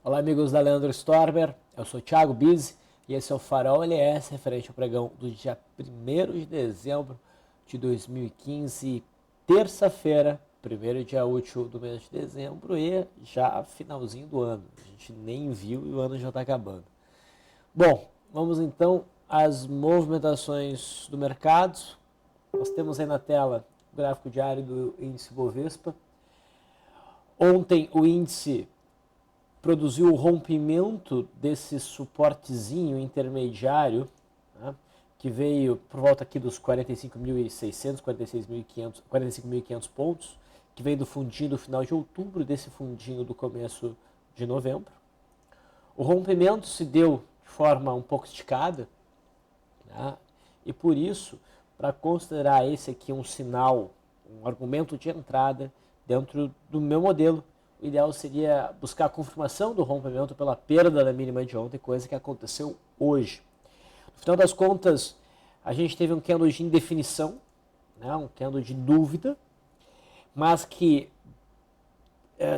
Olá amigos da Leandro Storber, eu sou Thiago Bizzi e esse é o Farol LS referente ao pregão do dia 1º de dezembro de 2015, terça-feira, primeiro dia útil do mês de dezembro e já finalzinho do ano, a gente nem viu e o ano já está acabando. Bom, vamos então às movimentações do mercado. Nós temos aí na tela o gráfico diário do índice Bovespa. Ontem o índice produziu o rompimento desse suportezinho intermediário, né, que veio por volta aqui dos 45.600, 45.500 pontos, que veio do fundinho do final de outubro, desse fundinho do começo de novembro. O rompimento se deu de forma um pouco esticada, né, e por isso, para considerar esse aqui um sinal, um argumento de entrada dentro do meu modelo, o ideal seria buscar a confirmação do rompimento pela perda da mínima de ontem, coisa que aconteceu hoje. No final das contas, a gente teve um candle de indefinição, né, um candle de dúvida, mas que,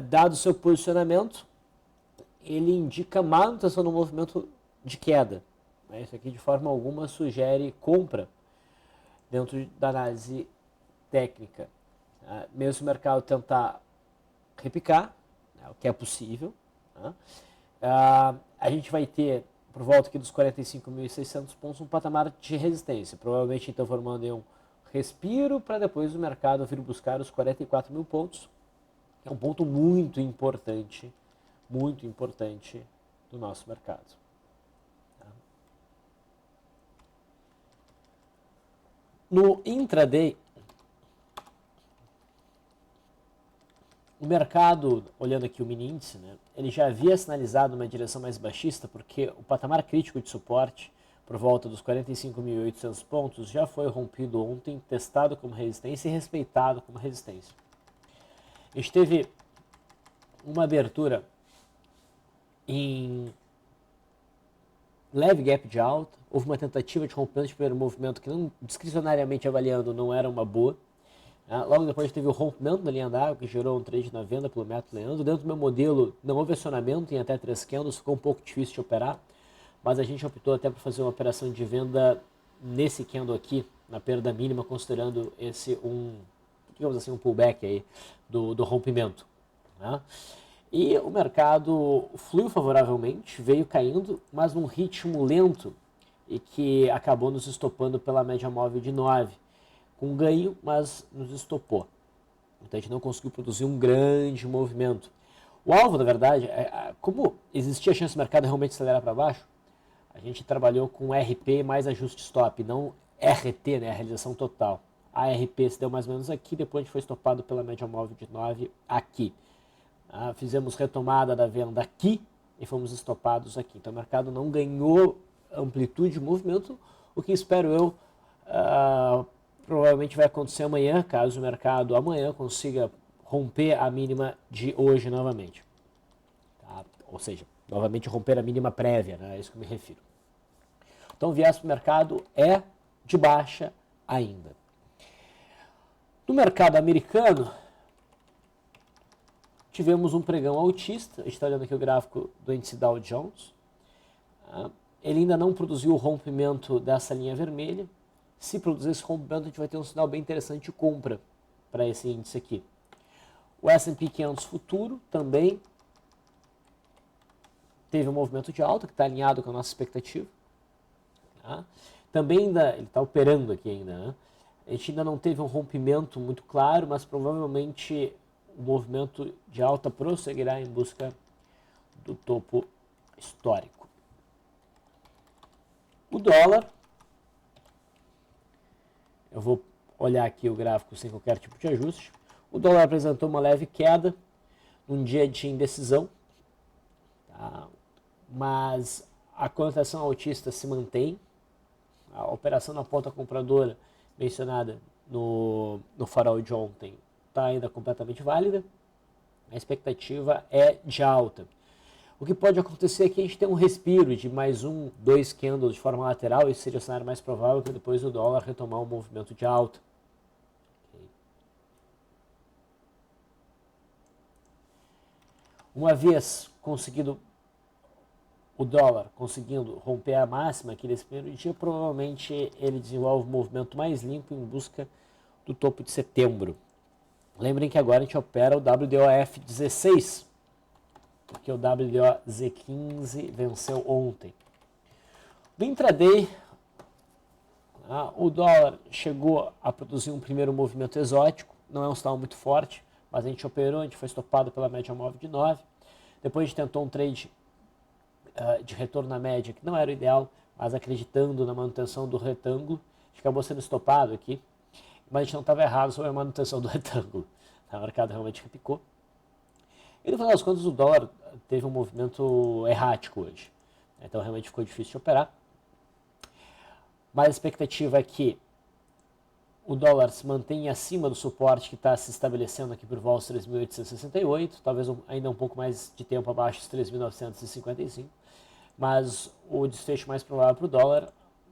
dado o seu posicionamento, ele indica manutenção no movimento de queda. Isso aqui, de forma alguma, sugere compra dentro da análise técnica. Mesmo se o mercado tentar repicar, o que é possível, né? A gente vai ter, por volta aqui dos 45.600 pontos, um patamar de resistência, provavelmente então formando um respiro para depois o mercado vir buscar os 44 mil pontos, que é um ponto muito importante do nosso mercado. No intraday, o mercado, olhando aqui o mini índice, né, ele já havia sinalizado uma direção mais baixista, porque o patamar crítico de suporte, por volta dos 45.800 pontos, já foi rompido ontem, testado como resistência e respeitado como resistência. A gente teve uma abertura em leve gap de alta, houve uma tentativa de rompimento de primeiro movimento que, não, discricionariamente avaliando, não era uma boa. Logo depois teve o rompimento da linha d'água, que gerou um trade na venda pelo método Leandro. Dentro do meu modelo, não houve acionamento em até 3 candles, ficou um pouco difícil de operar, mas a gente optou até por fazer uma operação de venda nesse candle aqui, na perda mínima, considerando esse digamos assim, um pullback aí do rompimento, né? E o mercado fluiu favoravelmente, veio caindo, mas num ritmo lento e que acabou nos estopando pela média móvel de 9. Com ganho, mas nos estopou. Então a gente não conseguiu produzir um grande movimento. O alvo, na verdade, como existia a chance do mercado realmente acelerar para baixo, a gente trabalhou com RP mais ajuste stop, não RT, né, a realização total. A RP se deu mais ou menos aqui, depois a gente foi estopado pela média móvel de 9 aqui. Fizemos retomada da venda aqui e fomos estopados aqui. Então o mercado não ganhou amplitude de movimento, o que espero eu provavelmente vai acontecer amanhã, caso o mercado amanhã consiga romper a mínima de hoje novamente. Tá? Ou seja, novamente romper a mínima prévia, né? É isso que eu me refiro. Então o viés para o mercado é de baixa ainda. No mercado americano, tivemos um pregão altista. A gente está olhando aqui o gráfico do índice Dow Jones. Ele ainda não produziu o rompimento dessa linha vermelha. Se produzir esse rompimento, a gente vai ter um sinal bem interessante de compra para esse índice aqui. O S&P 500 futuro também teve um movimento de alta, que está alinhado com a nossa expectativa. Também ainda, ele está operando aqui ainda, né? A gente ainda não teve um rompimento muito claro, mas provavelmente o movimento de alta prosseguirá em busca do topo histórico. O dólar, eu vou olhar aqui o gráfico sem qualquer tipo de ajuste. O dólar apresentou uma leve queda num dia de indecisão, tá? Mas a cotação altista se mantém. A operação na ponta compradora mencionada no farol de ontem está ainda completamente válida. A expectativa é de alta. O que pode acontecer é que a gente tem um respiro de mais 2 candles de forma lateral, e seria o cenário mais provável que depois o dólar retomar um movimento de alta. Uma vez conseguido o dólar conseguindo romper a máxima aqui nesse primeiro dia, provavelmente ele desenvolve um movimento mais limpo em busca do topo de setembro. Lembrem que agora a gente opera o WDOF 16, porque o WDOZ15 venceu ontem. No intraday, o dólar chegou a produzir um primeiro movimento exótico, não é um sinal muito forte, mas a gente operou, a gente foi estopado pela média móvel de 9. Depois a gente tentou um trade de retorno à média, que não era o ideal, mas acreditando na manutenção do retângulo, a gente acabou sendo estopado aqui, mas a gente não estava errado sobre a manutenção do retângulo. O mercado realmente repicou. E no final das contas o dólar teve um movimento errático hoje, então realmente ficou difícil de operar. Mas a expectativa é que o dólar se mantenha acima do suporte que está se estabelecendo aqui por volta dos 3.868, talvez ainda um pouco mais de tempo abaixo dos 3.955, mas o desfecho mais provável para o dólar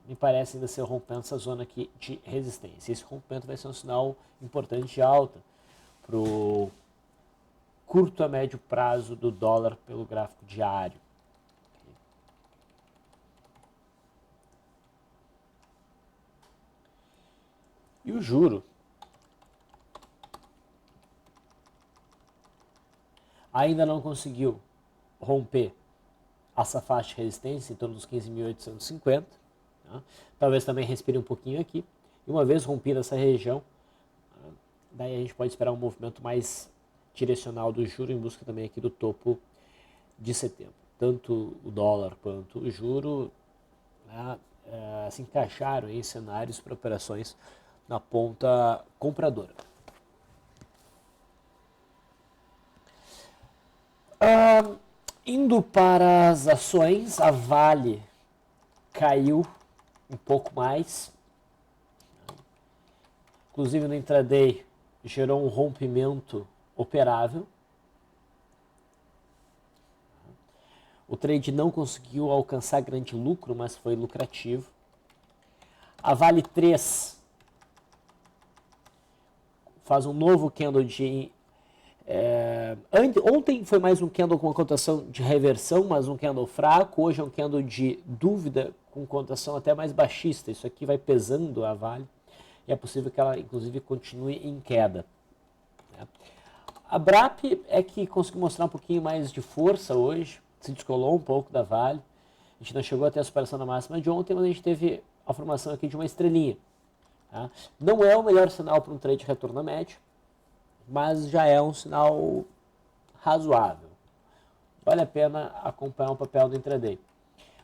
me parece ainda ser rompendo essa zona aqui de resistência. Esse rompimento vai ser um sinal importante de alta para o curto a médio prazo do dólar pelo gráfico diário. E o juro ainda não conseguiu romper essa faixa de resistência em torno dos 15.850. Tá? Talvez também respire um pouquinho aqui. E uma vez rompida essa região, daí a gente pode esperar um movimento mais direcional do juro em busca também aqui do topo de setembro. Tanto o dólar quanto o juro se encaixaram em cenários para operações na ponta compradora. Indo para as ações, a Vale caiu um pouco mais. Inclusive no intraday gerou um rompimento operável. O trade não conseguiu alcançar grande lucro, mas foi lucrativo. A Vale 3 faz um novo candle de... ontem foi mais um candle com uma cotação de reversão, mas um candle fraco. Hoje é um candle de dúvida com cotação até mais baixista. Isso aqui vai pesando a Vale e é possível que ela, inclusive, continue em queda. A BRAP é que conseguiu mostrar um pouquinho mais de força hoje, se descolou um pouco da Vale. A gente não chegou até a superação da máxima de ontem, mas a gente teve a formação aqui de uma estrelinha. Tá? Não é o melhor sinal para um trade de retorno à média, mas já é um sinal razoável. Vale a pena acompanhar o papel do intraday.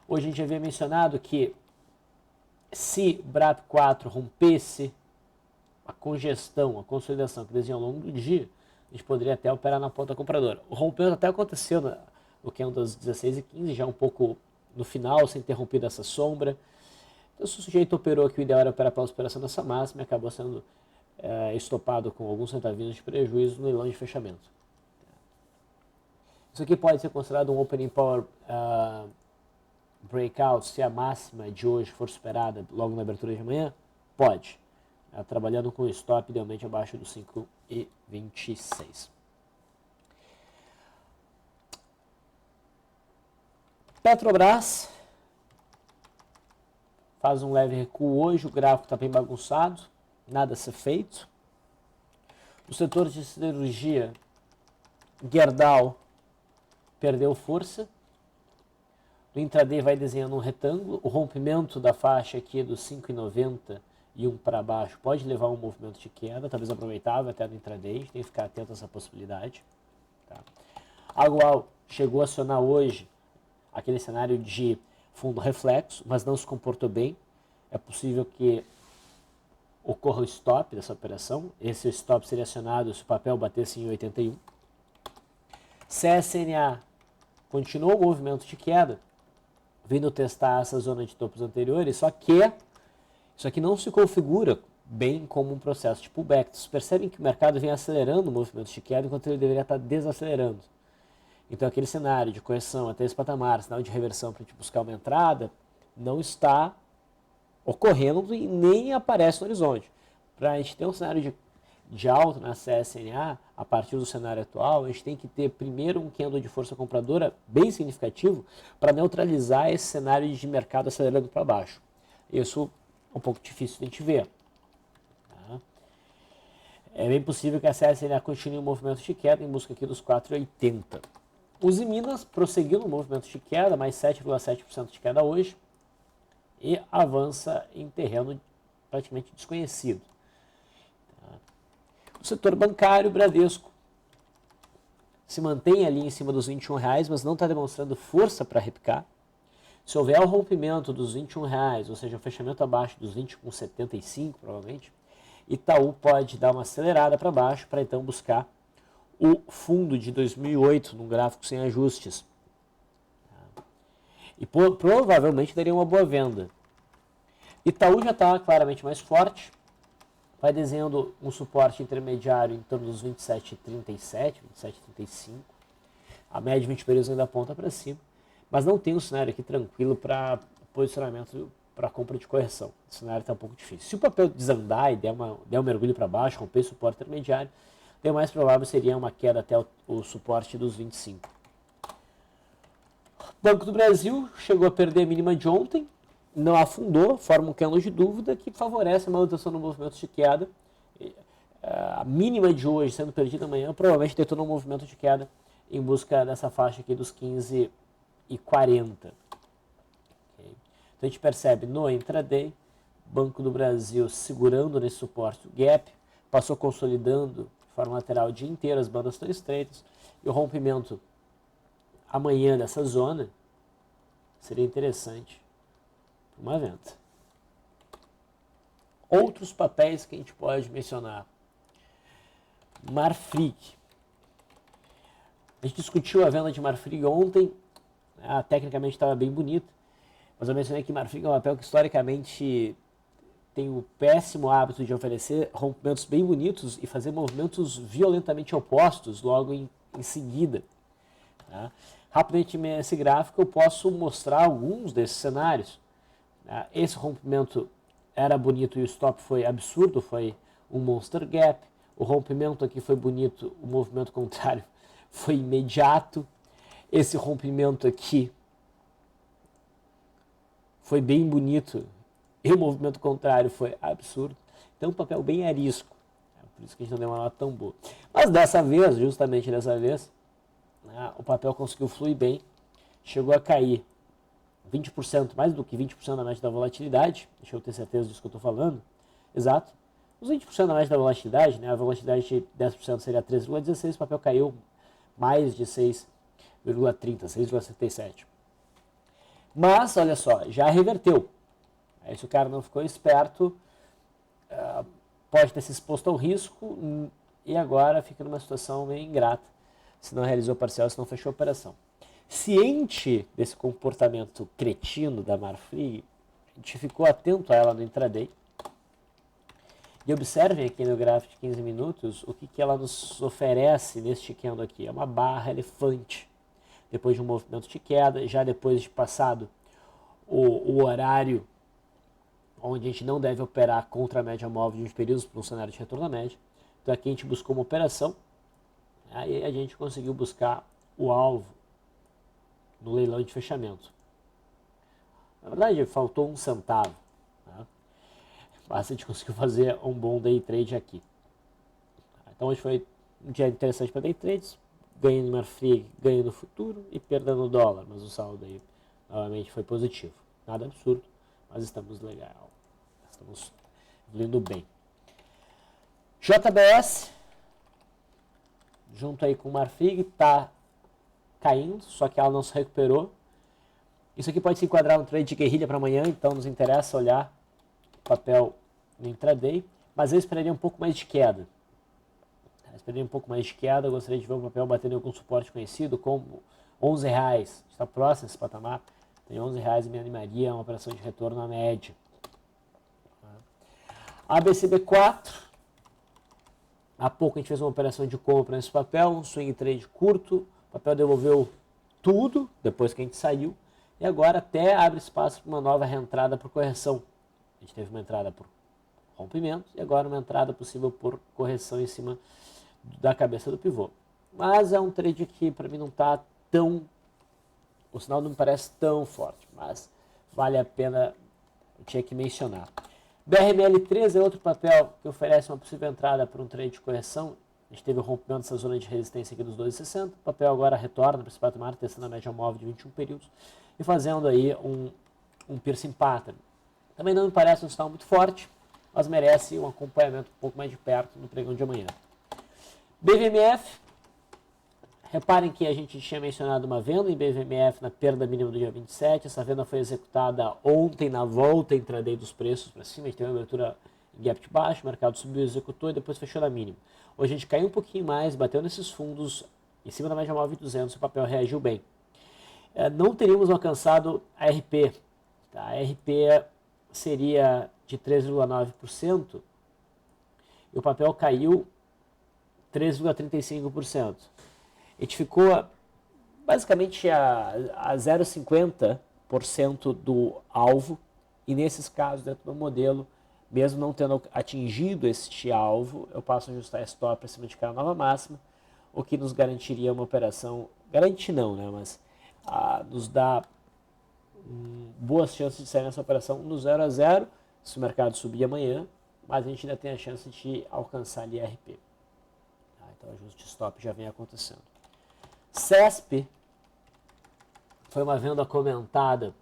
Hoje a gente havia mencionado que se BRAP4 rompesse a congestão, a consolidação que desenha ao longo do dia, a gente poderia até operar na ponta compradora. O rompimento até aconteceu no candle das 16h15, já um pouco no final, sem ter rompido essa sombra. Então, se o sujeito operou que o ideal era operar pela superação dessa máxima, e acabou sendo estopado com alguns centavinhos de prejuízo no leilão de fechamento. Isso aqui pode ser considerado um opening power breakout se a máxima de hoje for superada logo na abertura de amanhã? Pode. Trabalhando com stop idealmente abaixo do 5,26. Petrobras faz um leve recuo hoje, o gráfico está bem bagunçado, nada a ser feito. O setor de siderurgia, Gerdau, perdeu força. No intraday vai desenhando um retângulo, o rompimento da faixa aqui dos 5,90 e para baixo pode levar a um movimento de queda, talvez aproveitável até no intraday, a gente tem que ficar atento a essa possibilidade. Tá? A Gual chegou a acionar hoje aquele cenário de fundo reflexo, mas não se comportou bem. É possível que ocorra o stop dessa operação. Esse stop seria acionado se o papel batesse em 81. CSNA continuou o movimento de queda, vindo testar essa zona de topos anteriores, só que isso aqui não se configura bem como um processo de pullback. Vocês percebem que o mercado vem acelerando o movimento de queda enquanto ele deveria estar desacelerando. Então aquele cenário de correção até esse patamar, sinal de reversão para a gente buscar uma entrada, não está ocorrendo e nem aparece no horizonte. Para a gente ter um cenário de de alta na CSNA, a partir do cenário atual, a gente tem que ter primeiro um candle de força compradora bem significativo para neutralizar esse cenário de mercado acelerando para baixo. Isso é um pouco difícil de a gente ver. Tá? É bem possível que a CSNA continue um movimento de queda em busca aqui dos 4,80. Os Minas prosseguiu no movimento de queda, mais 7,7% de queda hoje, e avança em terreno praticamente desconhecido. O setor bancário, Bradesco, se mantém ali em cima dos R$21, mas não está demonstrando força para repicar. Se houver o rompimento dos R$21, ou seja, o fechamento abaixo dos 20,75 provavelmente, Itaú pode dar uma acelerada para baixo para então buscar o fundo de 2008 num gráfico sem ajustes. E provavelmente daria uma boa venda. Itaú já está claramente mais forte, vai desenhando um suporte intermediário em torno dos 27,37, 27,35. A média de 20 períodos ainda aponta para cima, mas não tem um cenário aqui tranquilo para posicionamento para compra de correção. O cenário está um pouco difícil. Se o papel desandar e der um mergulho para baixo, romper o suporte intermediário, o mais provável seria uma queda até o suporte dos 25. Banco do Brasil chegou a perder a mínima de ontem, não afundou, forma um candle de dúvida que favorece a manutenção do movimento de queda. A mínima de hoje sendo perdida amanhã provavelmente detonou um movimento de queda em busca dessa faixa aqui dos 15,40. Okay? Então a gente percebe no intraday, Banco do Brasil segurando nesse suporte gap, passou consolidando de forma lateral o dia inteiro, as bandas estão estreitas, e o rompimento amanhã dessa zona seria interessante para uma venda. Outros papéis que a gente pode mencionar. Marfrig. A gente discutiu a venda de Marfrig ontem, tecnicamente estava bem bonita, mas eu mencionei que Marfrig é um papel que historicamente tem o péssimo hábito de oferecer rompimentos bem bonitos e fazer movimentos violentamente opostos logo em seguida. Tá? Rapidamente nesse gráfico eu posso mostrar alguns desses cenários. Esse rompimento era bonito e o stop foi absurdo, foi um monster gap. O rompimento aqui foi bonito, o movimento contrário foi imediato. Esse rompimento aqui foi bem bonito e o movimento contrário foi absurdo. Então um papel bem arisco, por isso que a gente não deu uma nota tão boa. Mas dessa vez, justamente dessa vez, o papel conseguiu fluir bem, chegou a cair 20%, mais do que 20% da média da volatilidade, deixa eu ter certeza disso que eu estou falando, exato, os 20% da média da volatilidade, a volatilidade de 10% seria 13,16, o papel caiu mais de 6,30, 6,77. Mas, olha só, já reverteu. Aí se o cara não ficou esperto, pode ter se exposto ao risco e agora fica numa situação meio ingrata, se não realizou parcial, se não fechou a operação. Ciente desse comportamento cretino da Marfrig, a gente ficou atento a ela no intraday. E observem aqui no gráfico de 15 minutos o que ela nos oferece neste candle aqui. É uma barra elefante. Depois de um movimento de queda, já depois de passado o horário onde a gente não deve operar contra a média móvel de uns períodos para um cenário de retorno à média. Então aqui a gente buscou uma operação, aí a gente conseguiu buscar o alvo no leilão de fechamento. Na verdade, faltou 1 centavo. Tá? Mas a gente conseguiu fazer um bom day trade aqui. Então hoje foi um dia interessante para day trades, ganho no Marfrig, ganho no futuro e perda no dólar, mas o saldo aí novamente foi positivo. Nada absurdo, mas estamos legal. Estamos evoluindo bem. JBS, junto aí com o Marfrig, está caindo, só que ela não se recuperou. Isso aqui pode se enquadrar no trade de guerrilha para amanhã, então nos interessa olhar o papel no intraday, mas eu esperaria um pouco mais de queda. Eu gostaria de ver o papel batendo em algum suporte conhecido, como R$11. Está próximo desse patamar, tem R$11 e me animaria a uma operação de retorno à média. ABCB4, há pouco a gente fez uma operação de compra nesse papel, um swing trade curto, o papel devolveu tudo depois que a gente saiu, e agora até abre espaço para uma nova reentrada por correção. A gente teve uma entrada por rompimento, e agora uma entrada possível por correção em cima da cabeça do pivô. Mas é um trade que para mim não está tão... O sinal não me parece tão forte, mas vale a pena, eu tinha que mencionar. BRML3 é outro papel que oferece uma possível entrada para um trade de correção. A gente teve o rompimento dessa zona de resistência aqui dos 2,60. O papel agora retorna para esse patamar, testando a média móvel de 21 períodos e fazendo aí um piercing pattern. Também não me parece um sinal muito forte, mas merece um acompanhamento um pouco mais de perto no pregão de amanhã. BVMF, reparem que a gente tinha mencionado uma venda em BVMF na perda mínima do dia 27, essa venda foi executada ontem na volta intraday dos preços para cima, a gente teve uma abertura em gap de baixo, o mercado subiu, executou e depois fechou na mínima. Hoje a gente caiu um pouquinho mais, bateu nesses fundos em cima da média móvel de 200, o papel reagiu bem. Não teríamos alcançado a RP, tá? A RP seria de 3,9% e o papel caiu 3,35%. A gente ficou basicamente a 0,50% do alvo, e nesses casos, dentro do modelo, mesmo não tendo atingido este alvo, eu passo a ajustar stop acima de cada nova máxima, o que nos garantiria uma operação, garante não, né, mas nos dá boas chances de sair nessa operação no 0 a 0, se o mercado subir amanhã, mas a gente ainda tem a chance de alcançar ali RP. Então o ajuste de stop já vem acontecendo. CESP foi uma venda comentada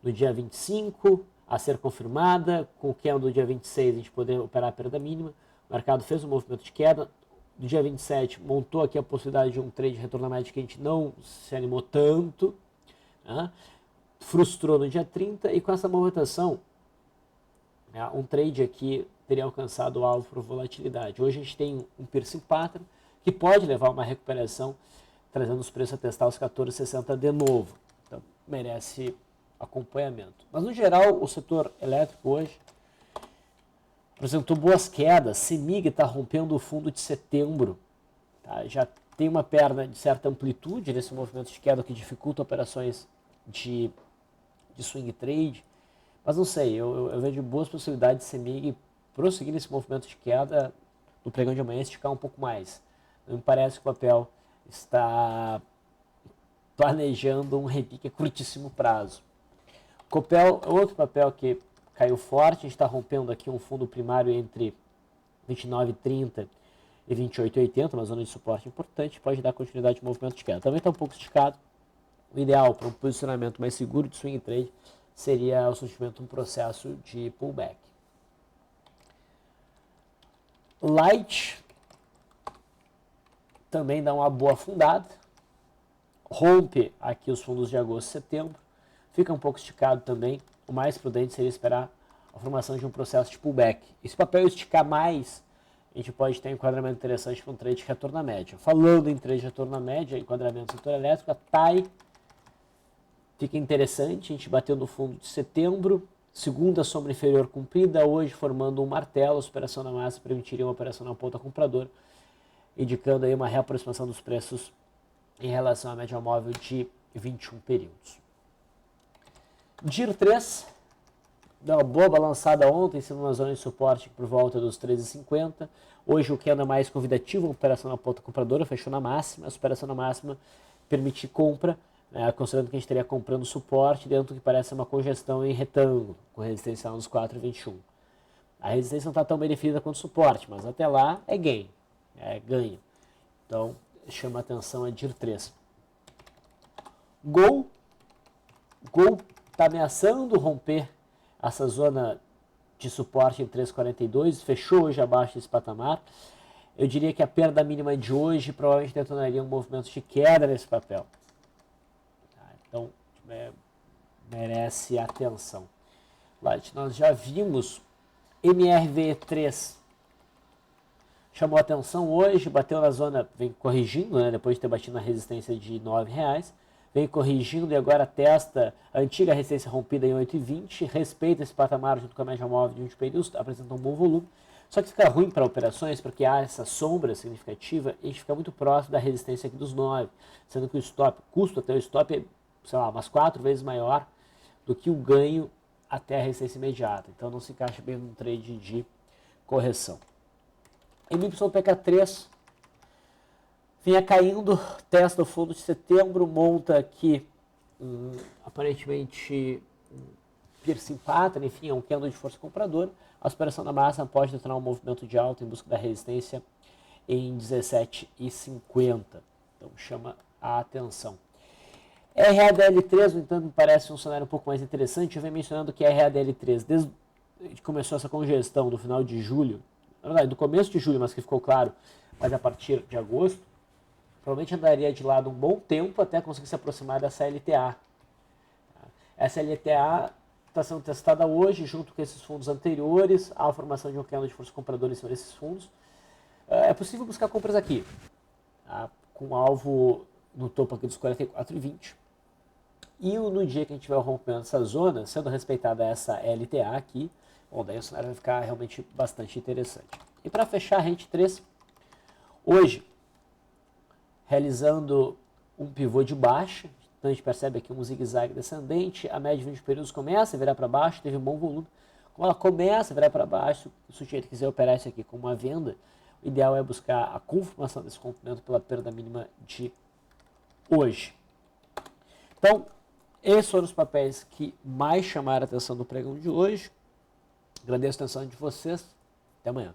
no dia 25, a ser confirmada, com o candle do dia 26 a gente poder operar a perda mínima, o mercado fez um movimento de queda, no dia 27 montou aqui a possibilidade de um trade de retorno à média que a gente não se animou tanto, né? Frustrou no dia 30 e com essa movimentação, um trade aqui teria alcançado o alvo por volatilidade. Hoje a gente tem um piercing pattern que pode levar a uma recuperação, trazendo os preços a testar os 14,60 de novo. Então, merece acompanhamento. Mas, no geral, o setor elétrico hoje apresentou boas quedas. CEMIG está rompendo o fundo de setembro. Tá? Já tem uma perna de certa amplitude nesse movimento de queda que dificulta operações de swing trade. Mas não sei, eu vejo boas possibilidades de CEMIG prosseguir nesse movimento de queda no pregão de amanhã, esticar um pouco mais. Não me parece que o papel está planejando um repique a curtíssimo prazo. Copel é outro papel que caiu forte, a gente está rompendo aqui um fundo primário entre 29,30 e 28,80, uma zona de suporte importante, pode dar continuidade ao movimento de queda. Também está um pouco esticado. O ideal para um posicionamento mais seguro de swing trade seria o surgimento de um processo de pullback. Light também dá uma boa afundada, rompe aqui os fundos de agosto e setembro, fica um pouco esticado também. O mais prudente seria esperar a formação de um processo de pullback. E se o papel esticar mais, a gente pode ter um enquadramento interessante para um trade de retorno à média. Falando em trade de retorno à média, enquadramento do setor elétrico, a TAI fica interessante, a gente bateu no fundo de setembro, segunda sombra inferior cumprida, hoje formando um martelo, a superação na massa permitiria uma operação na ponta compradora, indicando aí uma reaproximação dos preços em relação à média móvel de 21 períodos. DIR 3 deu uma boa balançada ontem, em cima de uma zona de suporte por volta dos 13,50. Hoje o que anda mais convidativo, a operação na ponta compradora, fechou na máxima, a superação na máxima permite compra, considerando que a gente estaria comprando suporte dentro do que parece uma congestão em retângulo, com resistência nos 4,21. A resistência não está tão bem definida quanto o suporte, mas até lá é gain, é ganho. Então, chama a atenção a DIR 3. Gol está ameaçando romper essa zona de suporte em 3,42, fechou hoje abaixo desse patamar. Eu diria que a perda mínima de hoje provavelmente detonaria um movimento de queda nesse papel. Então, merece atenção. Nós já vimos MRV3 chamou atenção hoje, bateu na zona, vem corrigindo, né, depois de ter batido na resistência de R$ 9,00, vem corrigindo e agora testa a antiga resistência rompida em 8,20, respeita esse patamar junto com a média móvel de 20 períodos, apresenta um bom volume, só que fica ruim para operações porque há essa sombra significativa e a gente fica muito próximo da resistência aqui dos 9, sendo que o stop, custo até o stop é, sei lá, umas 4 vezes maior do que o ganho até a resistência imediata, então não se encaixa bem num trade de correção. MYPK3 vinha caindo, testa o fundo de setembro, monta aqui aparentemente piercing pattern, enfim, é um candle de força compradora. A superação da máxima pode detonar um movimento de alta em busca da resistência em 17,50. Então chama a atenção. RADL3, no entanto, me parece um cenário um pouco mais interessante. Eu venho mencionando que a RADL3, desde que começou essa congestão do final de julho, na verdade, do começo de julho, mas que ficou claro, mas a partir de agosto, provavelmente andaria de lado um bom tempo até conseguir se aproximar dessa LTA. Essa LTA está sendo testada hoje, junto com esses fundos anteriores, à formação de um candle de força compradora em cima desses fundos. É possível buscar compras aqui, tá? Com alvo no topo aqui dos 44,20. E no dia que a gente tiver o rompimento dessa zona, sendo respeitada essa LTA aqui, bom, daí o cenário vai ficar realmente bastante interessante. E para fechar a Rente 3, hoje, realizando um pivô de baixa, então a gente percebe aqui um zigue-zague descendente, a média de 20 períodos começa a virar para baixo, teve um bom volume. Como ela começa a virar para baixo, se o sujeito quiser operar isso aqui como uma venda, o ideal é buscar a confirmação desse rompimento pela perda mínima de hoje. Então, esses foram os papéis que mais chamaram a atenção do pregão de hoje. Agradeço a atenção de vocês. Até amanhã.